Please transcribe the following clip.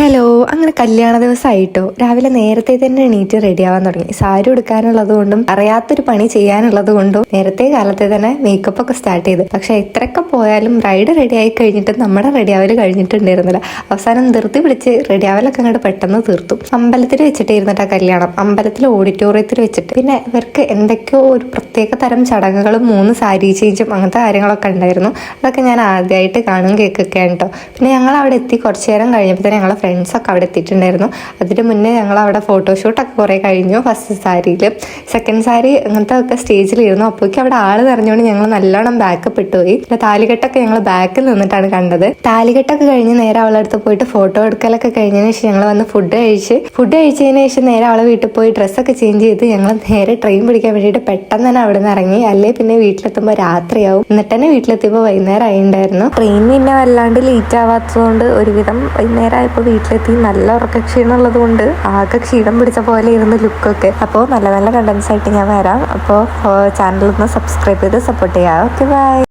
Hello, അങ്ങനെ കല്യാണ ദിവസമായിട്ടോ രാവിലെ നേരത്തെ തന്നെ എണീറ്റ് റെഡി ആവാൻ തുടങ്ങി. സാരി ഉടുക്കാനുള്ളത് കൊണ്ടും അറിയാത്തൊരു പണി ചെയ്യാനുള്ളത് കൊണ്ടും നേരത്തെ കാലത്തെ തന്നെ മേക്കപ്പ് ഒക്കെ സ്റ്റാർട്ട് ചെയ്ത്. പക്ഷെ എത്രയൊക്കെ പോയാലും ബ്രൈഡ് റെഡി ആയി കഴിഞ്ഞിട്ട് നമ്മുടെ റെഡി ആവല് കഴിഞ്ഞിട്ടുണ്ടായിരുന്നില്ല. അവസാനം ധൃതി പിടിച്ച് റെഡി ആവലൊക്കെ അങ്ങോട്ട് പെട്ടെന്ന് തീർത്തു. അമ്പലത്തിൽ വെച്ചിട്ടായിരുന്നിട്ടാ കല്യാണം, അമ്പലത്തിൽ ഓഡിറ്റോറിയത്തിൽ വെച്ചിട്ട്. പിന്നെ ഇവർക്ക് എന്തൊക്കെയോ ഒരു പ്രത്യേക തരം ചടങ്ങുകളും 3 സാരി ചേഞ്ചും അങ്ങനത്തെ കാര്യങ്ങളൊക്കെ ഉണ്ടായിരുന്നു. അതൊക്കെ ഞാൻ ആദ്യമായിട്ട് കാണും കേൾക്കൊക്കെയാണ് കേട്ടോ. പിന്നെ ഞങ്ങൾ അവിടെ എത്തി കുറച്ചു നേരം കഴിഞ്ഞപ്പോൾ തന്നെ ഞങ്ങളെ ഫ്രണ്ട്സൊക്കെ അവിടെ എത്തിയിട്ടുണ്ടായിരുന്നു. അതിന് മുന്നേ ഞങ്ങൾ അവിടെ ഫോട്ടോഷൂട്ടൊക്കെ കുറേ കഴിഞ്ഞു. ഫസ്റ്റ് സാരിയിൽ, സെക്കൻഡ് സാരി അങ്ങനത്തെ ഒക്കെ സ്റ്റേജിലിരുന്നു. അപ്പോഴേക്കും അവിടെ ആള് നിറഞ്ഞുകൊണ്ട് ഞങ്ങൾ നല്ലോണം ബാക്കപ്പ് ഇട്ടുപോയി. പിന്നെ താലികെട്ടൊക്കെ ഞങ്ങൾ ബാക്കിൽ നിന്നിട്ടാണ് കണ്ടത്. താലികെട്ടൊക്കെ കഴിഞ്ഞ് നേരെ അവളുടെ അടുത്ത് പോയിട്ട് ഫോട്ടോ എടുക്കലൊക്കെ കഴിഞ്ഞതിന് ശേഷം ഞങ്ങൾ വന്ന് ഫുഡ് കഴിച്ചതിന് ശേഷം നേരെ അവളെ വീട്ടിൽ പോയി ഡ്രസ്സൊക്കെ ചേഞ്ച് ചെയ്ത് ഞങ്ങൾ നേരെ ട്രെയിൻ പിടിക്കാൻ വേണ്ടിയിട്ട് പെട്ടെന്ന് തന്നെ അവിടെ നിന്ന് ഇറങ്ങി. അല്ലേ പിന്നെ വീട്ടിലെത്തുമ്പോൾ രാത്രിയാവും. എന്നിട്ട് തന്നെ വീട്ടിലെത്തിയപ്പോൾ വൈകുന്നേരം ആയിണ്ടായിരുന്നു. ട്രെയിൻ പിന്നെ വല്ലാണ്ട് ലേറ്റ് ആവാത്തതുകൊണ്ട് ഒരുവിധം വൈകുന്നേരം ആയപ്പോൾ വീട്ടിലെത്തി. നല്ല ഉറക്ക ക്ഷീണം ഉള്ളത് കൊണ്ട് ആകെ ക്ഷീണം പിടിച്ച പോലെ ഇരുന്ന് ലുക്കൊക്കെ. അപ്പോൾ നല്ല നല്ല കണ്ടന്റ്സ് ആയിട്ട് ഞാൻ വരാം. അപ്പോൾ ചാനലൊന്ന് സബ്സ്ക്രൈബ് ചെയ്ത് സപ്പോർട്ട് ചെയ്യാം. Okay, by.